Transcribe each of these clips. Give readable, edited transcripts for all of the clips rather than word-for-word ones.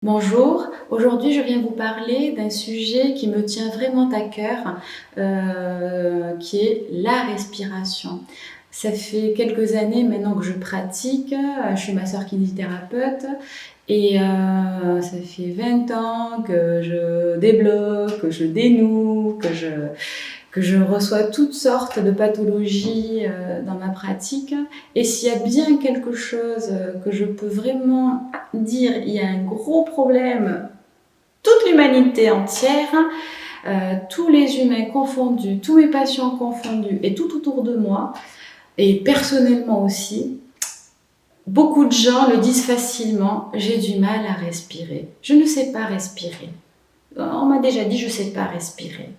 Bonjour, aujourd'hui je viens vous parler d'un sujet qui me tient vraiment à cœur, qui est la respiration. Ça fait quelques années maintenant que je pratique, je suis masseur kinésithérapeute et ça fait 20 ans que je débloque, que je dénoue, que je reçois toutes sortes de pathologies dans ma pratique. Et s'il y a bien quelque chose que je peux vraiment dire, il y a un gros problème, toute l'humanité entière, tous les humains confondus, tous mes patients confondus et tout autour de moi, et personnellement aussi, beaucoup de gens le disent facilement, j'ai du mal à respirer. Je ne sais pas respirer. On m'a déjà dit, je ne sais pas respirer.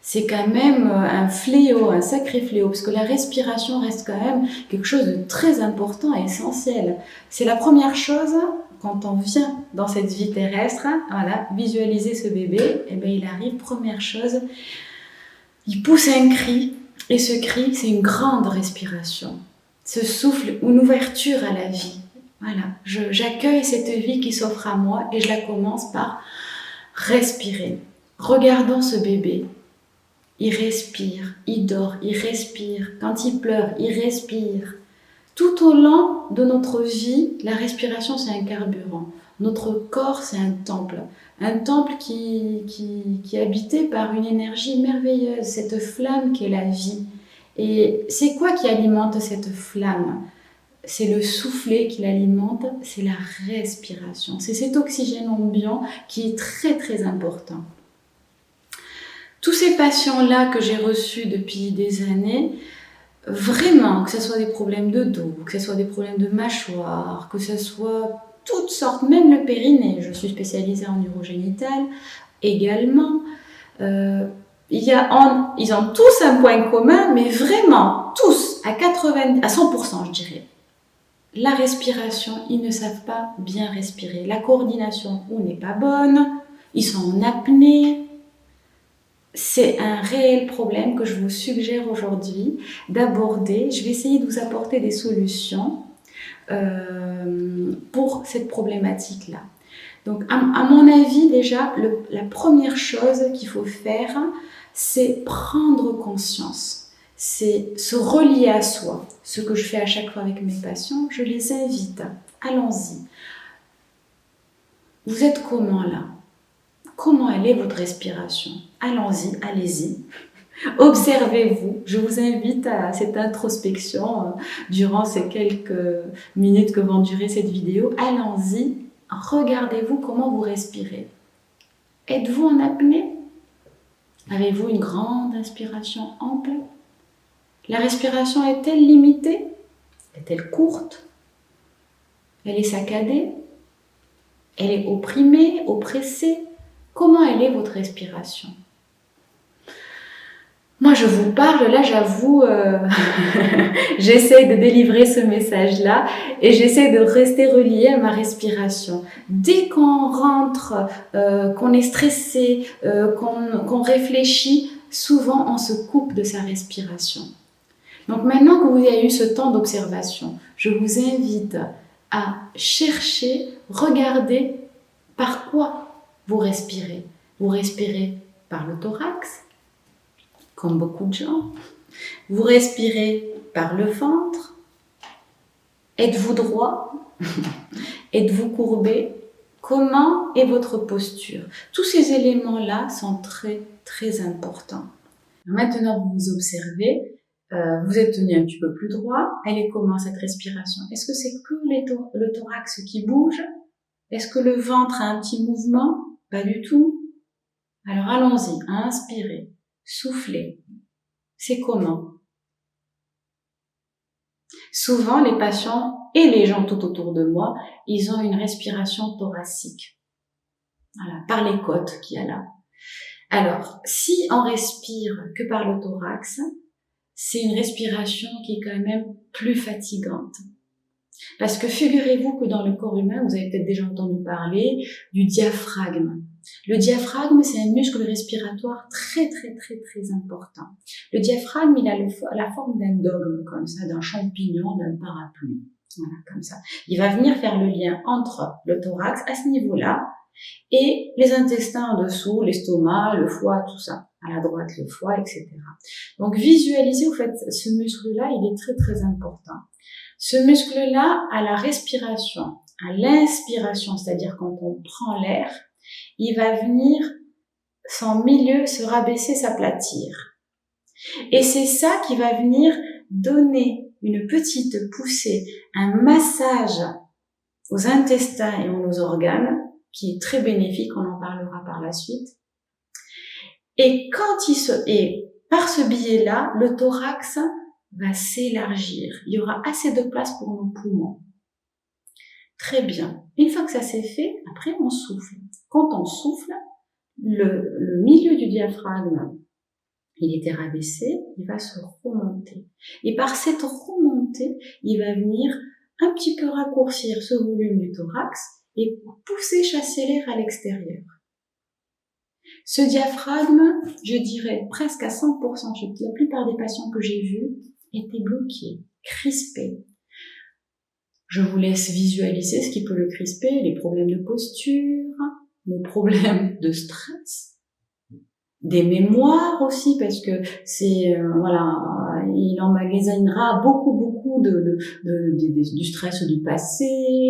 C'est quand même un fléau, un sacré fléau, parce que la respiration reste quand même quelque chose de très important et essentiel. C'est la première chose quand on vient dans cette vie terrestre, voilà, visualiser ce bébé, et bien il arrive, première chose, il pousse un cri, et ce cri, c'est une grande respiration. Ce souffle, une ouverture à la vie. Voilà, j'accueille cette vie qui s'offre à moi et je la commence par respirer. Regardons ce bébé. Il respire, il dort, il respire. Quand il pleure, il respire. Tout au long de notre vie, la respiration, c'est un carburant. Notre corps, c'est un temple. Un temple qui est habité par une énergie merveilleuse, cette flamme qui est la vie. Et c'est quoi qui alimente cette flamme? C'est le soufflet qui l'alimente, c'est la respiration. C'est cet oxygène ambiant qui est très très important. Tous ces patients-là que j'ai reçus depuis des années, vraiment, que ce soit des problèmes de dos, que ce soit des problèmes de mâchoire, que ce soit toutes sortes, même le périnée, je suis spécialisée en urogénital également, ils ont tous un point commun, mais vraiment tous, à 100% je dirais. La respiration, ils ne savent pas bien respirer. La coordination ou n'est pas bonne, ils sont en apnée. C'est un réel problème que je vous suggère aujourd'hui d'aborder. Je vais essayer de vous apporter des solutions pour cette problématique-là. Donc, à mon avis, déjà, la première chose qu'il faut faire, c'est prendre conscience. C'est se relier à soi. Ce que je fais à chaque fois avec mes patients, je les invite. Allons-y. Vous êtes comment là ? Comment elle est votre respiration? Allons-y, allez-y. Observez-vous. Je vous invite à cette introspection durant ces quelques minutes que va durer cette vidéo. Allons-y, regardez-vous comment vous respirez. Êtes-vous en apnée? Avez-vous une grande inspiration ample? La respiration est-elle limitée? Est-elle courte? Elle est saccadée? Elle est opprimée, oppressée? Comment elle est votre respiration? Moi, je vous parle, là, j'avoue, j'essaie de délivrer ce message-là et j'essaie de rester reliée à ma respiration. Dès qu'on rentre, qu'on est stressé, qu'on réfléchit, souvent on se coupe de sa respiration. Donc maintenant que vous avez eu ce temps d'observation, je vous invite à chercher, regarder par quoi vous respirez. Vous respirez par le thorax, comme beaucoup de gens. Vous respirez par le ventre. Êtes-vous droit? Êtes-vous courbé? Comment est votre posture? Tous ces éléments-là sont très, très importants. Maintenant, vous vous observez. Vous êtes tenu un petit peu plus droit. Elle est comment cette respiration? Est-ce que c'est que le thorax qui bouge? Est-ce que le ventre a un petit mouvement? Pas du tout. Alors allons-y, inspirez, soufflez. C'est comment? Souvent, les patients et les gens tout autour de moi, ils ont une respiration thoracique. Voilà, par les côtes qu'il y a là. Alors, si on respire que par le thorax, c'est une respiration qui est quand même plus fatigante. Parce que figurez-vous que dans le corps humain, vous avez peut-être déjà entendu parler du diaphragme. Le diaphragme, c'est un muscle respiratoire très, très, très, très important. Le diaphragme, il a la forme d'un dôme, comme ça, d'un champignon, d'un parapluie. Voilà, comme ça. Il va venir faire le lien entre le thorax à ce niveau-là et les intestins en dessous, l'estomac, le foie, tout ça. À la droite, le foie, etc. Donc, visualisez, au fait, ce muscle-là, il est très, très important. Ce muscle-là, à la respiration, à l'inspiration, c'est-à-dire quand on prend l'air, il va venir, son milieu se rabaisser, s'aplatir. Et c'est ça qui va venir donner une petite poussée, un massage aux intestins et aux organes, qui est très bénéfique, on en parlera par la suite. Et par ce biais-là, le thorax va s'élargir. Il y aura assez de place pour nos poumons. Très bien. Une fois que ça c'est fait, après on souffle. Quand on souffle, le milieu du diaphragme, il était rabaissé, il va se remonter. Et par cette remontée, il va venir un petit peu raccourcir ce volume du thorax et pousser, chasser l'air à l'extérieur. Ce diaphragme, je dirais presque à 100%, la plupart des patients que j'ai vus étaient bloqués, crispés. Je vous laisse visualiser ce qui peut le crisper, les problèmes de posture, les problèmes de stress, des mémoires aussi, parce que c'est, il emmagasinera beaucoup du stress du passé,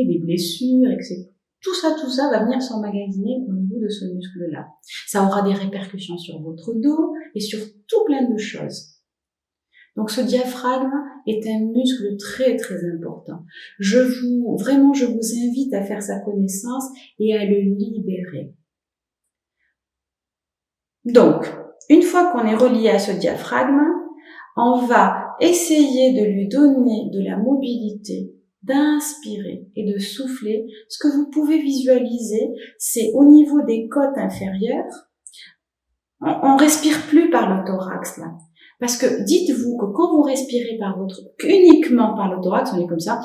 des blessures, etc. Tout ça va venir s'emmagasiner au niveau de ce muscle-là. Ça aura des répercussions sur votre dos et sur tout plein de choses. Donc ce diaphragme est un muscle très très important. Je vous invite à faire sa connaissance et à le libérer. Donc, une fois qu'on est relié à ce diaphragme, on va essayer de lui donner de la mobilité, d'inspirer et de souffler. Ce que vous pouvez visualiser, c'est au niveau des côtes inférieures, on respire plus par le thorax là. Parce que dites-vous que quand vous respirez uniquement par le thorax, on est comme ça,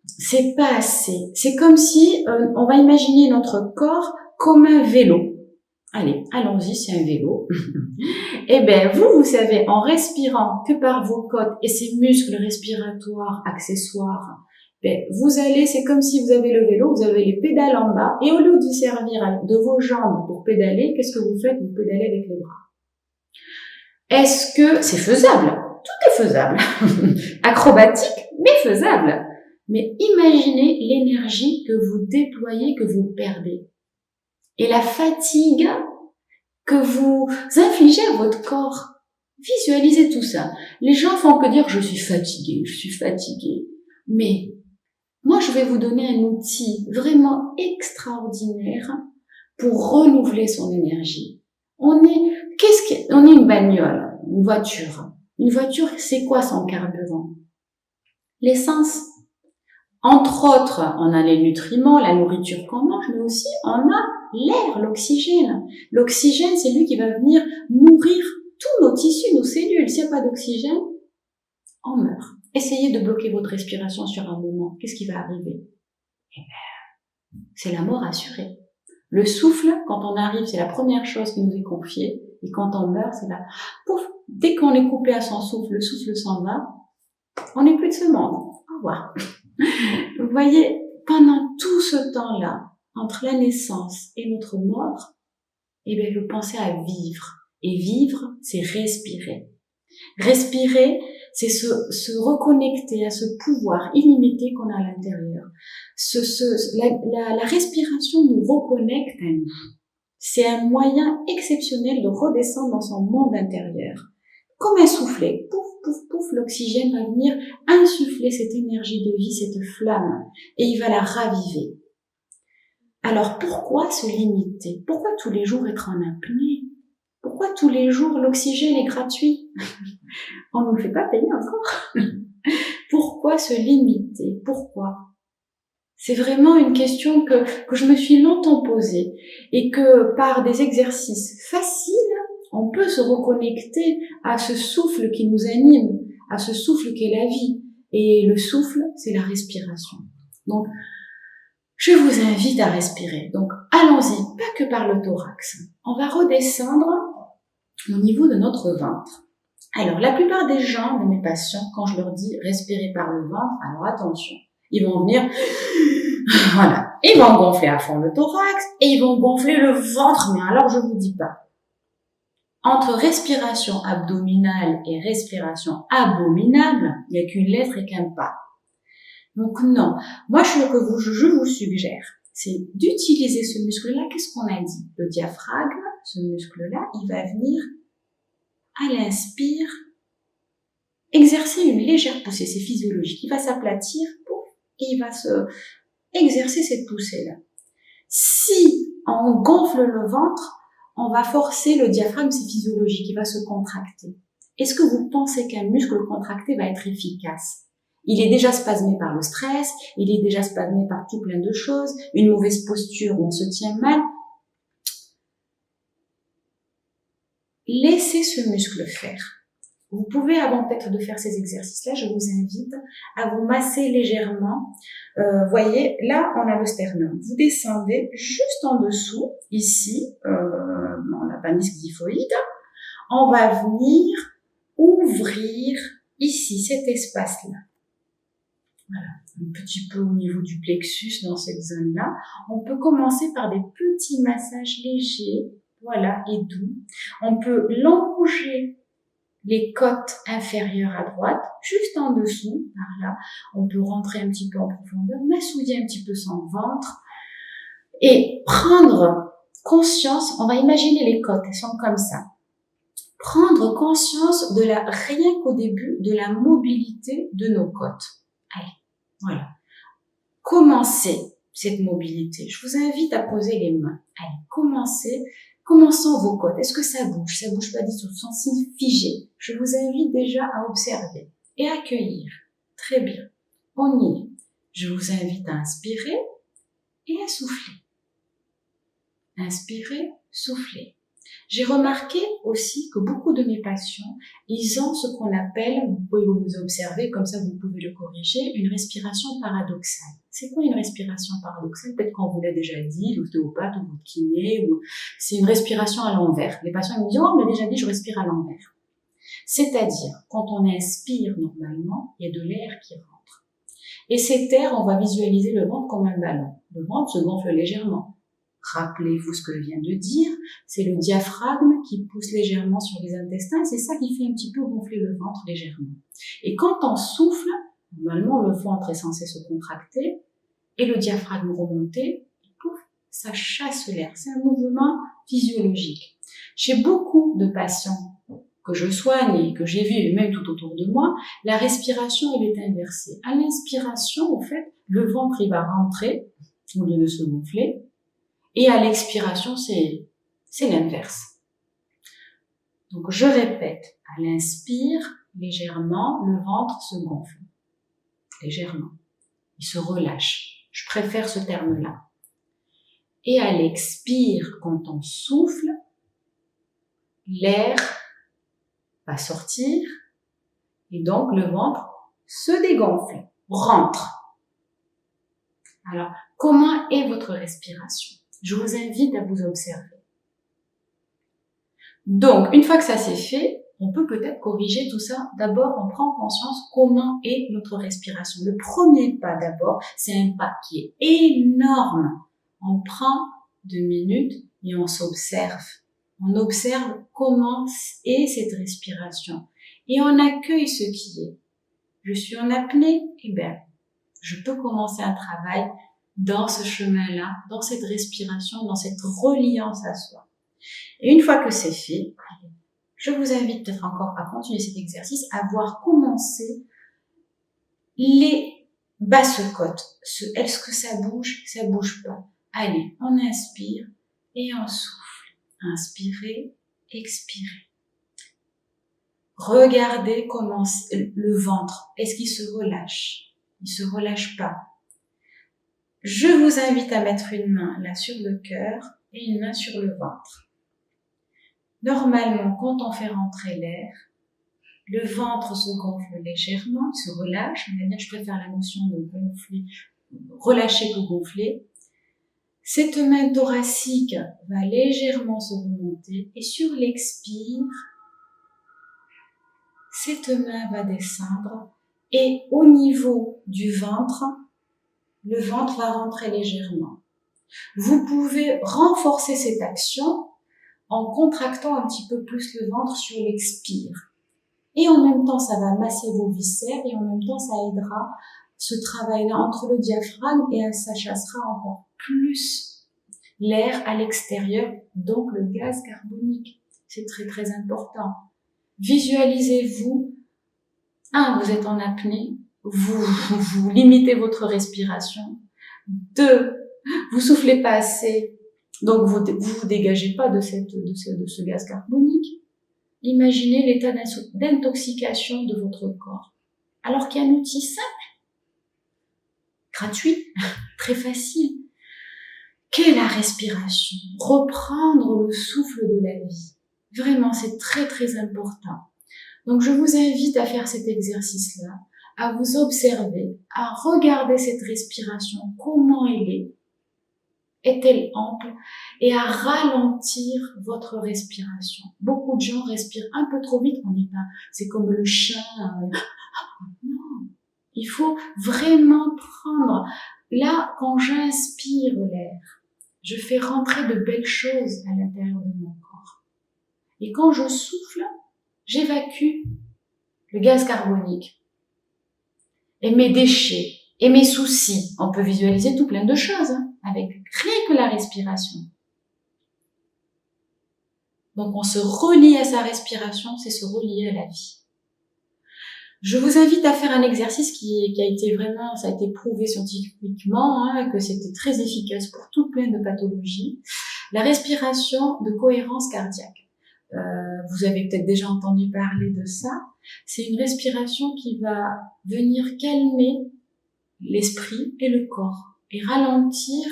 c'est pas assez. C'est comme si on va imaginer notre corps comme un vélo. Allez, allons-y, c'est un vélo. Eh ben, vous savez, en respirant que par vos côtes et ces muscles respiratoires accessoires, c'est comme si vous avez le vélo, vous avez les pédales en bas, et au lieu de vous servir de vos jambes pour pédaler, qu'est-ce que vous faites? Vous pédalez avec les bras. Est-ce que c'est faisable? Tout est faisable. Acrobatique, mais faisable. Mais imaginez l'énergie que vous déployez, que vous perdez. Et la fatigue que vous infligez à votre corps. Visualisez tout ça. Les gens font que dire je suis fatigué. Mais moi, je vais vous donner un outil vraiment extraordinaire pour renouveler son énergie. On est une bagnole, une voiture. Une voiture, c'est quoi son carburant? L'essence. Entre autres, on a les nutriments, la nourriture qu'on mange, mais aussi on a l'air, l'oxygène. L'oxygène, c'est lui qui va venir nourrir tous nos tissus, nos cellules. S'il n'y a pas d'oxygène, on meurt. Essayez de bloquer votre respiration sur un moment. Qu'est-ce qui va arriver? Eh bien, c'est la mort assurée. Le souffle, quand on arrive, c'est la première chose qui nous est confiée. Et quand on meurt, c'est là. Pouf, dès qu'on est coupé à son souffle, le souffle s'en va. On n'est plus de ce monde. Au revoir. Vous voyez, pendant tout ce temps-là, entre la naissance et notre mort, eh bien, je pensais à vivre. Et vivre, c'est respirer. Respirer, c'est se reconnecter à ce pouvoir illimité qu'on a à l'intérieur. La respiration nous reconnecte à nous. C'est un moyen exceptionnel de redescendre dans son monde intérieur. Comme un soufflet, pouf, pouf, pouf, l'oxygène va venir insuffler cette énergie de vie, cette flamme, et il va la raviver. Alors pourquoi se limiter? Pourquoi tous les jours être en apnée? Pourquoi tous les jours l'oxygène est gratuit? On ne nous le fait pas payer encore. Pourquoi se limiter? Pourquoi? C'est vraiment une question que je me suis longtemps posée et que par des exercices faciles, on peut se reconnecter à ce souffle qui nous anime, à ce souffle qui est la vie. Et le souffle, c'est la respiration. Donc, je vous invite à respirer. Donc, allons-y, pas que par le thorax. On va redescendre au niveau de notre ventre. Alors, la plupart des gens, de mes patients, quand je leur dis respirer par le ventre, alors attention, ils vont venir, voilà, ils vont gonfler à fond le thorax et ils vont gonfler le ventre, mais alors je vous dis pas. Entre respiration abdominale et respiration abominable, il n'y a qu'une lettre et qu'un pas. Donc non, moi je vous suggère, c'est d'utiliser ce muscle-là. Qu'est-ce qu'on a dit? Le diaphragme, ce muscle-là, il va venir à l'inspire exercer une légère poussée, c'est physiologique. Il va s'aplatir et il va se exercer cette poussée-là. Si on gonfle le ventre, on va forcer le diaphragme, c'est physiologique, il va se contracter. Est-ce que vous pensez qu'un muscle contracté va être efficace? Il est déjà spasmé par le stress, il est déjà spasmé par tout plein de choses, une mauvaise posture où on se tient mal. Laissez ce muscle faire. Vous pouvez, avant peut-être de faire ces exercices-là, je vous invite à vous masser légèrement. Voyez, là, on a le sternum. Vous descendez juste en dessous, ici, on n'a pas mis xiphoïde. On va venir ouvrir ici, cet espace-là. Voilà, un petit peu au niveau du plexus dans cette zone-là. On peut commencer par des petits massages légers, voilà, et doux. On peut longer les côtes inférieures à droite, juste en dessous, par là. On peut rentrer un petit peu en profondeur, massouiller un petit peu son ventre et prendre conscience, on va imaginer les côtes, elles sont comme ça. Prendre conscience de rien qu'au début, de la mobilité de nos côtes. Allez, voilà. Commencez cette mobilité. Je vous invite à poser les mains. Allez, commençons vos côtes. Est-ce que ça bouge? Ça bouge pas du tout. Sont signes figés. Je vous invite déjà à observer et accueillir. Très bien. On y est. Je vous invite à inspirer et à souffler. Inspirer, souffler. J'ai remarqué aussi que beaucoup de mes patients, ils ont ce qu'on appelle, vous pouvez vous observer, comme ça vous pouvez le corriger, une respiration paradoxale. C'est quoi une respiration paradoxale? Peut-être qu'on vous l'a déjà dit, l'ostéopathe ou votre kiné, ou c'est une respiration à l'envers. Les patients me disent, oh, on m'a déjà dit, je respire à l'envers. C'est-à-dire, quand on inspire normalement, il y a de l'air qui rentre. Et cet air, on va visualiser le ventre comme un ballon. Le ventre se gonfle légèrement. Rappelez-vous ce que je viens de dire, c'est le diaphragme qui pousse légèrement sur les intestins, c'est ça qui fait un petit peu gonfler le ventre légèrement. Et quand on souffle, normalement le ventre est censé se contracter et le diaphragme remonter, et pouf, ça chasse l'air. C'est un mouvement physiologique. Chez beaucoup de patients que je soigne et que j'ai vu, et même tout autour de moi, la respiration, elle est inversée. À l'inspiration, au fait, le ventre, il va rentrer au lieu de se gonfler. Et à l'expiration, c'est l'inverse. Donc, je répète, à l'inspire, légèrement, le ventre se gonfle. Légèrement. Il se relâche. Je préfère ce terme-là. Et à l'expire, quand on souffle, l'air va sortir et donc le ventre se dégonfle, rentre. Alors, comment est votre respiration? Je vous invite à vous observer. Donc, une fois que ça c'est fait, on peut peut-être corriger tout ça. D'abord, on prend conscience comment est notre respiration. Le premier pas d'abord, c'est un pas qui est énorme. On prend 2 minutes et on s'observe. On observe comment est cette respiration. Et on accueille ce qui est. Je suis en apnée, eh bien, je peux commencer un travail dans ce chemin-là, dans cette respiration, dans cette reliance à soi. Et une fois que c'est fait, je vous invite peut-être encore à continuer cet exercice, à voir commencer les basses côtes. Est-ce que ça bouge pas. Allez, on inspire et on souffle. Inspirez, expirez. Regardez comment le ventre, est-ce qu'il se relâche? Il se relâche pas. Je vous invite à mettre une main là sur le cœur et une main sur le ventre. Normalement, quand on fait rentrer l'air, le ventre se gonfle légèrement, il se relâche. On va dire, je préfère la notion de gonfler, relâcher que gonfler. Cette main thoracique va légèrement se remonter et sur l'expire, cette main va descendre et au niveau du ventre, le ventre va rentrer légèrement. Vous pouvez renforcer cette action en contractant un petit peu plus le ventre sur l'expire. Et en même temps, ça va masser vos viscères et en même temps, ça aidera ce travail-là entre le diaphragme et ça chassera encore plus l'air à l'extérieur, donc le gaz carbonique. C'est très très important. Visualisez-vous. 1, vous êtes en apnée. Vous limitez votre respiration. 2, vous soufflez pas assez. Donc vous dégagez pas de ce gaz carbonique. Imaginez l'état d'intoxication de votre corps. Alors qu'il y a un outil simple, gratuit, très facile, qu'est la respiration. Reprendre le souffle de la vie. Vraiment, c'est très très important. Donc je vous invite à faire cet exercice-là, à vous observer, à regarder cette respiration, comment elle est-elle ample, et à ralentir votre respiration. Beaucoup de gens respirent un peu trop vite, c'est comme le chien. Non, il faut vraiment prendre. Là, quand j'inspire l'air, je fais rentrer de belles choses à l'intérieur de mon corps. Et quand je souffle, j'évacue le gaz carbonique et mes déchets et mes soucis. On peut visualiser tout plein de choses avec rien que la respiration. Donc on se relie à sa respiration, c'est se relier à la vie. Je vous invite à faire un exercice qui a été vraiment, ça a été prouvé scientifiquement, que c'était très efficace pour tout plein de pathologies. La respiration de cohérence cardiaque. Vous avez peut-être déjà entendu parler de ça. C'est une respiration qui va venir calmer l'esprit et le corps et ralentir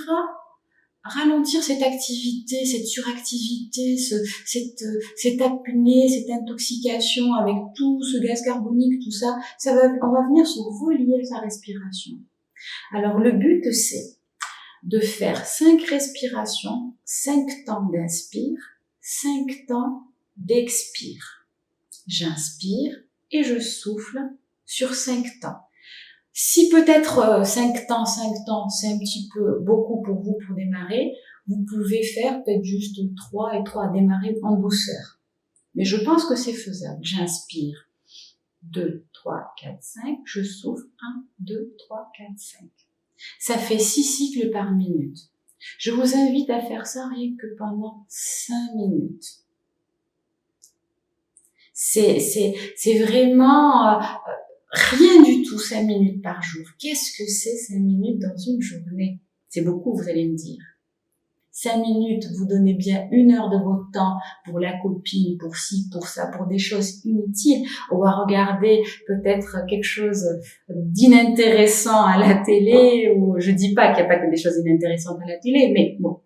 cette activité, cette suractivité, cette apnée, cette intoxication avec tout ce gaz carbonique, tout ça, on va venir se relier à sa respiration. Alors le but, c'est de faire 5 respirations, 5 temps d'inspire, 5 temps d'expire. J'inspire et je souffle sur 5 temps. Si peut-être 5 temps, c'est un petit peu beaucoup pour vous pour démarrer, vous pouvez faire peut-être juste 3 et 3 à démarrer en douceur. Mais je pense que c'est faisable. J'inspire 2, 3, 4, 5, je souffle 1, 2, 3, 4, 5. Ça fait 6 cycles par minute. Je vous invite à faire ça rien que pendant 5 minutes. C'est vraiment rien du tout 5 minutes par jour. Qu'est-ce que c'est 5 minutes dans une journée? C'est beaucoup, vous allez me dire. 5 minutes, vous donnez bien 1 heure de votre temps pour la copine, pour ci, pour ça, pour des choses inutiles, ou à regarder peut-être quelque chose d'inintéressant à la télé, ou je dis pas qu'il n'y a pas que des choses inintéressantes à la télé, mais bon.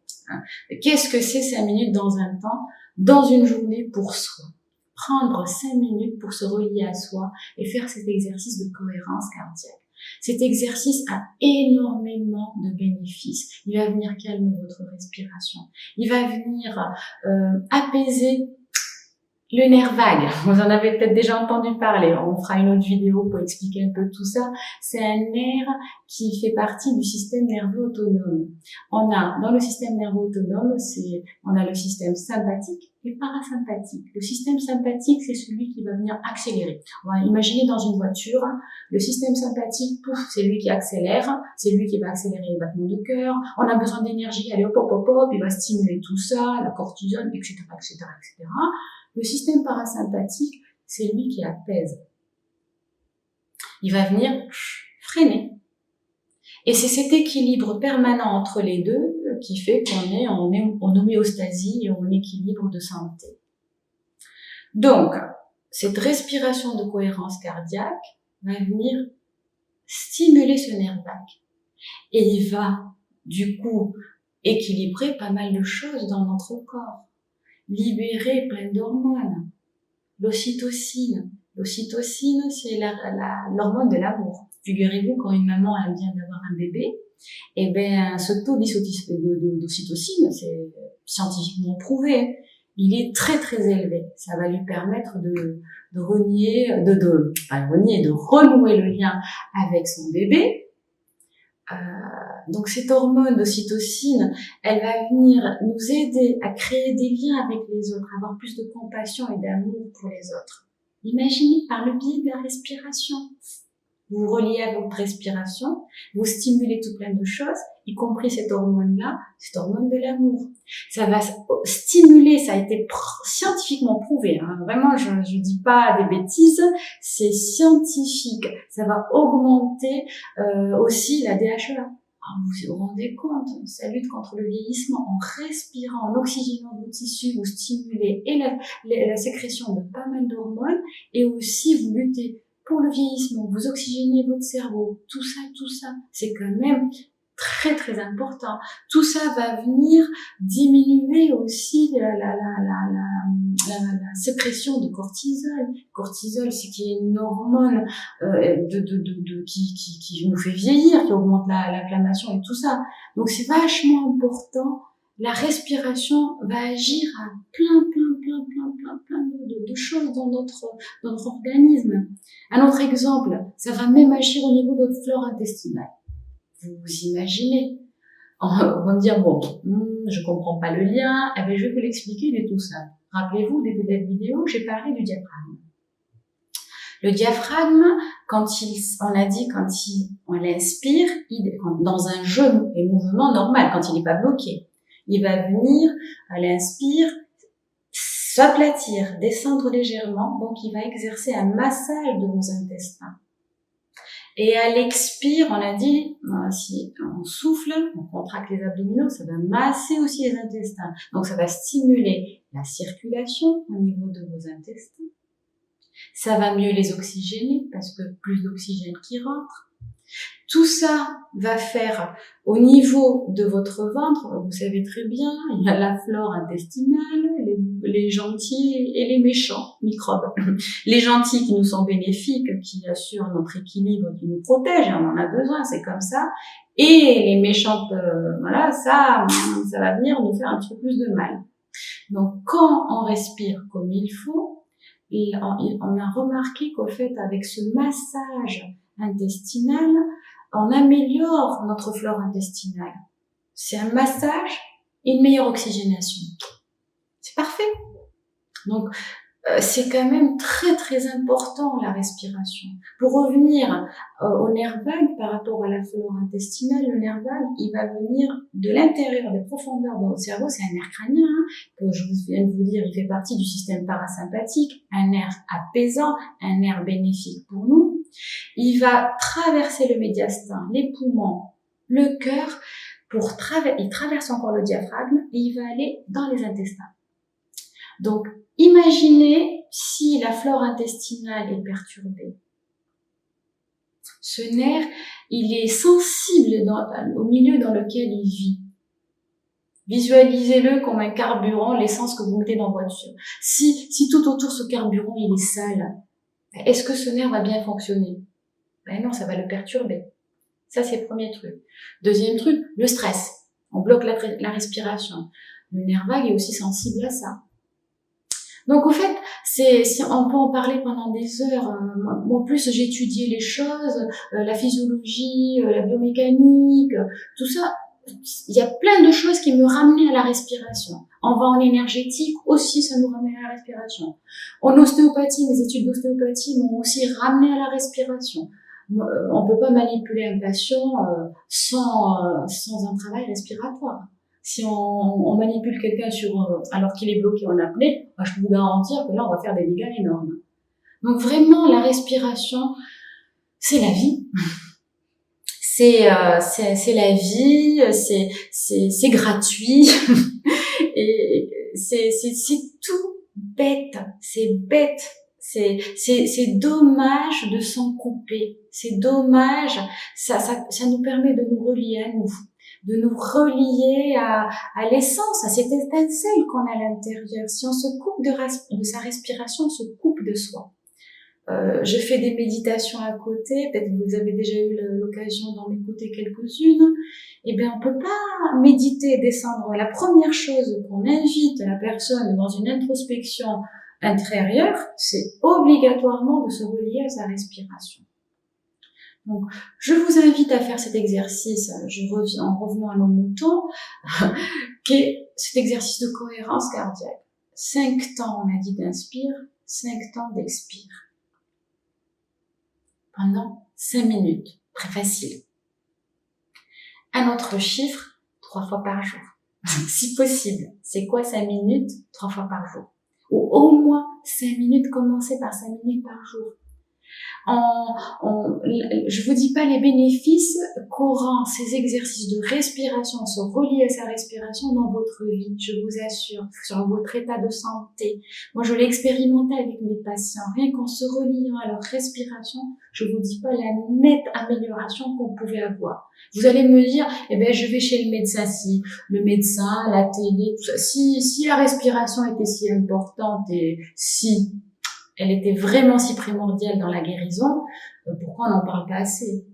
Qu'est-ce que c'est 5 minutes dans un temps, dans une journée pour soi? Prendre 5 minutes pour se relier à soi et faire cet exercice de cohérence cardiaque. Cet exercice a énormément de bénéfices. Il va venir calmer votre respiration. Il va venir apaiser le nerf vague. Vous en avez peut-être déjà entendu parler. On fera une autre vidéo pour expliquer un peu tout ça. C'est un nerf qui fait partie du système nerveux autonome. On a, dans le système nerveux autonome, on a le système sympathique et parasympathique. Le système sympathique, c'est celui qui va venir accélérer. On va imaginer dans une voiture, le système sympathique, c'est lui qui accélère, c'est lui qui va accélérer les battements de cœur. On a besoin d'énergie, allez hop, hop, hop, hop, il va stimuler tout ça, la cortisone, etc., etc., etc. Le système parasympathique, c'est lui qui apaise. Il va venir freiner. Et c'est cet équilibre permanent entre les deux qui fait qu'on est en homéostasie et en équilibre de santé. Donc, cette respiration de cohérence cardiaque va venir stimuler ce nerf vague. Et il va, du coup, équilibrer pas mal de choses dans notre corps. Libérer plein d'hormones. L'ocytocine. L'ocytocine, c'est l'hormone de l'amour. Figurez-vous, quand une maman elle vient d'avoir un bébé, ce taux d'ocytocine, c'est scientifiquement prouvé. il est très très élevé. Ça va lui permettre de renier, pas renier, de renouer le lien avec son bébé. Donc cette hormone d'ocytocine, elle va venir nous aider à créer des liens avec les autres, avoir plus de compassion et d'amour pour les autres. Imaginez par le biais de la respiration. Vous vous reliez à votre respiration, vous stimulez tout plein de choses, y compris cette hormone-là, cette hormone de l'amour. Ça va stimuler, ça a été scientifiquement prouvé, hein. Vraiment, je dis pas des bêtises, c'est scientifique. Ça va augmenter aussi la DHEA. Vous vous rendez compte, ça lutte contre le vieillissement en respirant, en oxygénant vos tissus, vous stimulez et la sécrétion de pas mal d'hormones et aussi vous luttez pour le vieillissement, vous oxygénez votre cerveau, tout ça, c'est quand même très très important. Tout ça va venir diminuer aussi la sécrétion de cortisol. Cortisol, c'est qui est une hormone qui nous fait vieillir, qui augmente l'inflammation et tout ça. Donc c'est vachement important. La respiration va agir à plein de choses dans notre organisme. Un autre exemple, ça va même agir au niveau de notre flore intestinale. Vous imaginez? On va me dire, bon, je comprends pas le lien, eh bien, je vais vous l'expliquer, il est tout simple. Rappelez-vous, au début de la vidéo, j'ai parlé du diaphragme. Le diaphragme, on l'inspire, dans un jeu et mouvement normal, quand il n'est pas bloqué, il va venir à l'inspire, s'aplatir, descendre légèrement, donc il va exercer un massage de vos intestins. Et à l'expire, on a dit, si on souffle, on contracte les abdominaux, ça va masser aussi les intestins. Donc ça va stimuler la circulation au niveau de vos intestins. Ça va mieux les oxygéner parce que plus d'oxygène qui rentre. Tout ça va faire au niveau de votre ventre, vous savez très bien, il y a la flore intestinale, les gentils et les méchants microbes. Les gentils qui nous sont bénéfiques, qui assurent notre équilibre, qui nous protègent, on en a besoin, c'est comme ça. Et les méchantes, ça va venir nous faire un petit peu plus de mal. Donc quand on respire comme il faut, et on a remarqué qu'au fait, avec ce massage intestinal, on améliore notre flore intestinale. C'est un massage et une meilleure oxygénation. C'est parfait. Donc, c'est quand même très très important la respiration. Pour revenir au nerf vague par rapport à la flore intestinale, le nerf vague, il va venir de l'intérieur, des profondeurs de notre cerveau. C'est un nerf crânien, que je viens de vous dire, il fait partie du système parasympathique, un nerf apaisant, un nerf bénéfique pour nous. Il va traverser le médiastin, les poumons, le cœur, il traverse encore le diaphragme et il va aller dans les intestins. Donc, imaginez si la flore intestinale est perturbée. Ce nerf, il est sensible au milieu dans lequel il vit. Visualisez-le comme un carburant, l'essence que vous mettez dans votre voiture. Si tout autour ce carburant, il est sale, est-ce que ce nerf va bien fonctionner? Ben non, ça va le perturber. Ça, c'est le premier truc. Deuxième truc, le stress. On bloque la respiration. Le nerf vague est aussi sensible à ça. Donc, au fait, on peut en parler pendant des heures. Moi, plus j'ai étudié les choses, la physiologie, la biomécanique, tout ça. Il y a plein de choses qui me ramenaient à la respiration. On va en énergétique aussi, ça nous ramène à la respiration. En ostéopathie, mes études d'ostéopathie m'ont aussi ramené à la respiration. On peut pas manipuler un patient sans un travail respiratoire. Si on manipule quelqu'un alors qu'il est bloqué en apnée, je peux vous garantir que là, on va faire des dégâts énormes. Donc vraiment, la respiration, c'est la vie. C'est la vie, c'est gratuit. Et c'est tout bête. C'est bête. C'est dommage de s'en couper. C'est dommage. Ça nous permet de nous relier à nous. De nous relier à l'essence, à cette étincelle qu'on a à l'intérieur. Si on se coupe de sa respiration, on se coupe de soi. Je fais des méditations à côté, peut-être que vous avez déjà eu l'occasion d'en écouter quelques-unes. Eh bien, on peut pas méditer et descendre. La première chose qu'on invite la personne dans une introspection intérieure, c'est obligatoirement de se relier à sa respiration. Donc, je vous invite à faire cet exercice, en revenant à nos moutons, qui est cet exercice de cohérence cardiaque. 5 temps, on a dit d'inspire, 5 temps d'expire. Pendant 5 minutes. Très facile. Un autre chiffre, 3 fois par jour. Si possible. C'est quoi 5 minutes? 3 fois par jour. Ou au moins 5 minutes, commencez par 5 minutes par jour. Je vous dis pas les bénéfices qu'auront ces exercices de respiration, se relier à sa respiration dans votre vie, je vous assure, sur votre état de santé. Moi, je l'ai expérimenté avec mes patients. Rien qu'en se reliant à leur respiration, je vous dis pas la nette amélioration qu'on pouvait avoir. Vous allez me dire, eh ben, je vais chez le médecin, si le médecin, la télé, tout ça. Si la respiration était si importante et si elle était vraiment si primordiale dans la guérison, pourquoi on n'en parle pas assez?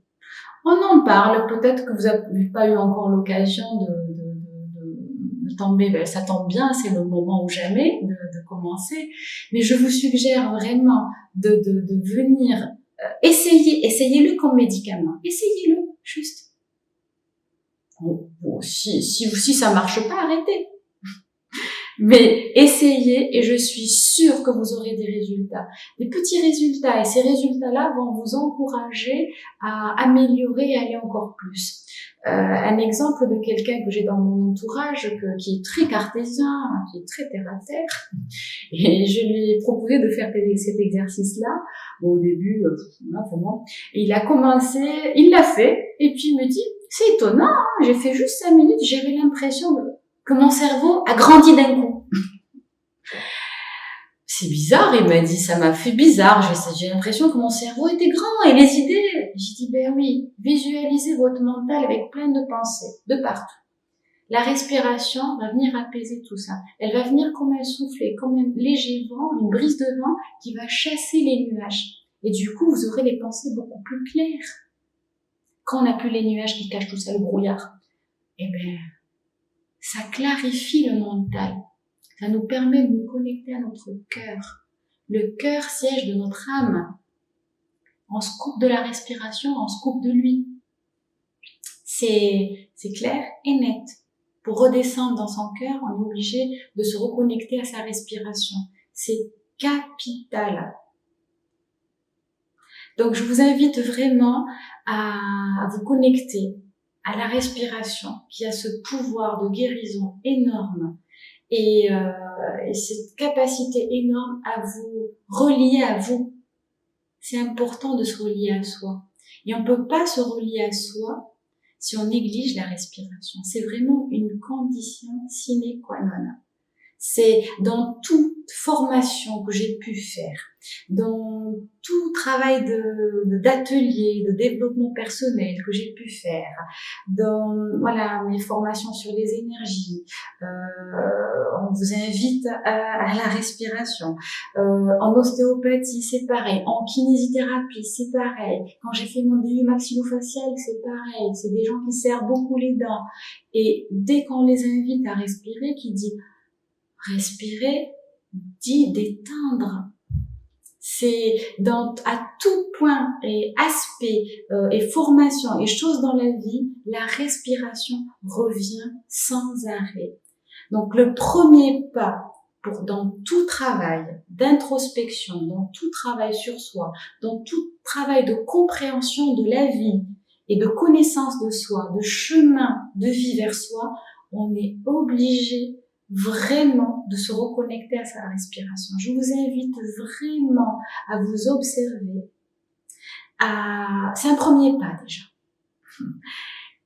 On en parle, peut-être que vous n'avez pas eu encore l'occasion de tomber, ben, ça tombe bien, c'est le moment ou jamais de commencer, mais je vous suggère vraiment de venir essayez-le comme médicament, essayez-le, juste. Bon, si ça marche pas, arrêtez. Mais essayez et je suis sûre que vous aurez des résultats. Des petits résultats et ces résultats-là vont vous encourager à améliorer et aller encore plus. Un exemple de quelqu'un que j'ai dans mon entourage qui est très cartésien, qui est très terre à terre, et je lui ai proposé de faire cet exercice-là. Bon, au début, vraiment. Et il a commencé, il l'a fait, et puis il me dit, c'est étonnant, hein, j'ai fait juste 5 minutes, j'avais l'impression que mon cerveau a grandi d'un coup. C'est bizarre, il m'a dit, ça m'a fait bizarre, j'ai l'impression que mon cerveau était grand et les idées, j'ai dit, ben oui, visualisez votre mental avec plein de pensées, de partout. La respiration va venir apaiser tout ça. Elle va venir comme un soufflet, comme un léger vent, une brise de vent qui va chasser les nuages. Et du coup, vous aurez les pensées beaucoup plus claires. Quand on n'a plus les nuages qui cachent tout ça, le brouillard, eh ben, ça clarifie le mental. Ça nous permet de nous connecter à notre cœur. Le cœur, siège de notre âme. On se coupe de la respiration, on se coupe de lui. C'est clair et net. Pour redescendre dans son cœur, on est obligé de se reconnecter à sa respiration. C'est capital. Donc, je vous invite vraiment à vous connecter à la respiration qui a ce pouvoir de guérison énorme et cette capacité énorme à vous relier à vous. C'est important de se relier à soi. Et on ne peut pas se relier à soi si on néglige la respiration. C'est vraiment une condition sine qua non. C'est dans toute formation que j'ai pu faire, dans tout travail d'atelier, de développement personnel que j'ai pu faire, dans mes formations sur les énergies, on vous invite à la respiration. En ostéopathie, c'est pareil. En kinésithérapie, c'est pareil. Quand j'ai fait mon DU maxillofacial, c'est pareil. C'est des gens qui serrent beaucoup les dents. Et dès qu'on les invite à respirer, qui dit respirer dit d'éteindre. C'est à tout point et aspect et formation et choses dans la vie, la respiration revient sans arrêt. Donc le premier pas dans tout travail d'introspection, dans tout travail sur soi, dans tout travail de compréhension de la vie et de connaissance de soi, de chemin de vie vers soi, on est obligé vraiment de se reconnecter à sa respiration. Je vous invite vraiment à vous observer. C'est un premier pas déjà.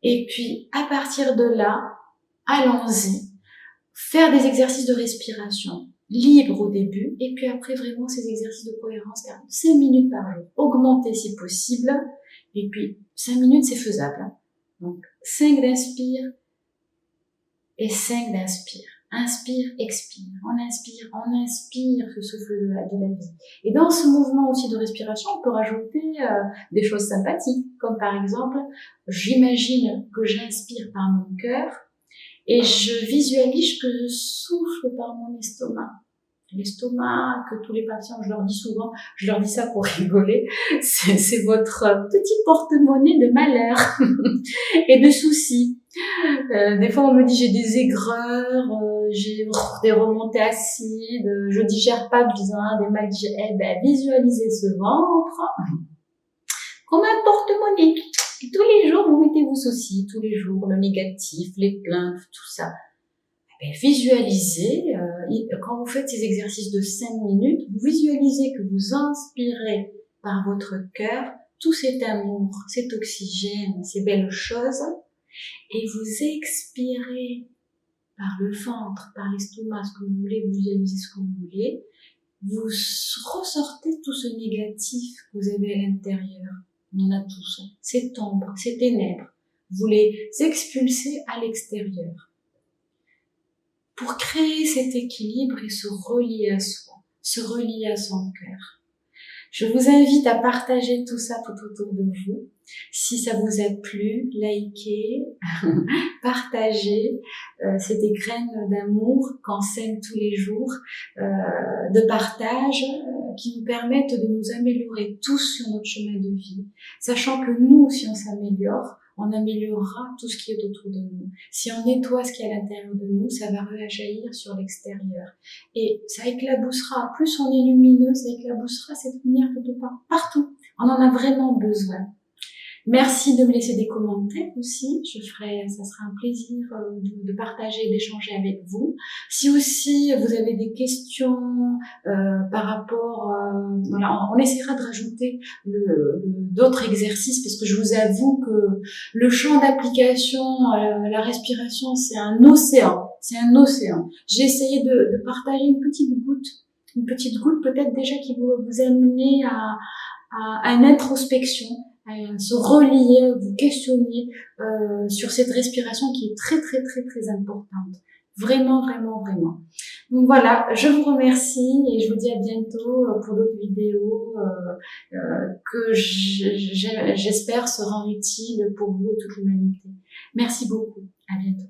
Et puis, à partir de là, allons-y. Faire des exercices de respiration libre au début, et puis après vraiment ces exercices de cohérence, 5 minutes par jour. Augmenter si possible, et puis 5 minutes c'est faisable. Donc 5 d'inspire et 5 d'inspire. Inspire, expire, on inspire ce souffle de la vie. Et dans ce mouvement aussi de respiration, on peut rajouter des choses sympathiques, comme par exemple, j'imagine que j'inspire par mon cœur et je visualise que je souffle par mon estomac. L'estomac, que tous les patients, je leur dis souvent, je leur dis ça pour rigoler, c'est votre petit porte-monnaie de malheur et de soucis. Des fois, on me dit j'ai des aigreurs, j'ai des remontées acides, je digère pas bien, des mal digérés. Eh ben, visualisez ce ventre comme un porte-monnaie. Et tous les jours, vous mettez vos soucis, tous les jours, le négatif, les plaintes, tout ça. Eh ben, visualisez, quand vous faites ces exercices de 5 minutes, vous visualisez que vous inspirez par votre cœur tout cet amour, cet oxygène, ces belles choses, et vous expirez par le ventre, par l'estomac, ce que vous voulez, vous visualisez ce que vous voulez, vous ressortez tout ce négatif que vous avez à l'intérieur. On en a tous, ces ombres, ces ténèbres. Vous les expulsez à l'extérieur. Pour créer cet équilibre et se relier à soi, se relier à son cœur. Je vous invite à partager tout ça tout autour de vous. Si ça vous a plu, likez, partagez. C'est des graines d'amour qu'on sème tous les jours, de partage, qui nous permettent de nous améliorer tous sur notre chemin de vie. Sachant que nous, si on s'améliore, on améliorera tout ce qui est autour de nous. Si on nettoie ce qui est à l'intérieur de nous, ça va rejaillir sur l'extérieur. Et ça éclaboussera, plus on est lumineux, ça éclaboussera cette lumière quelque part, partout. On en a vraiment besoin. Merci de me laisser des commentaires aussi, ça sera un plaisir de partager et d'échanger avec vous. Si aussi vous avez des questions par rapport, voilà, on essaiera de rajouter d'autres exercices parce que je vous avoue que le champ d'application, la respiration, c'est un océan, J'ai essayé de partager une petite goutte peut-être déjà qui vous amener à une introspection, à se relier, vous questionner sur cette respiration qui est très très très très importante. Vraiment, vraiment, vraiment. Donc voilà, je vous remercie et je vous dis à bientôt pour d'autres vidéos que j'espère seront utiles pour vous et toute l'humanité. Merci beaucoup. À bientôt.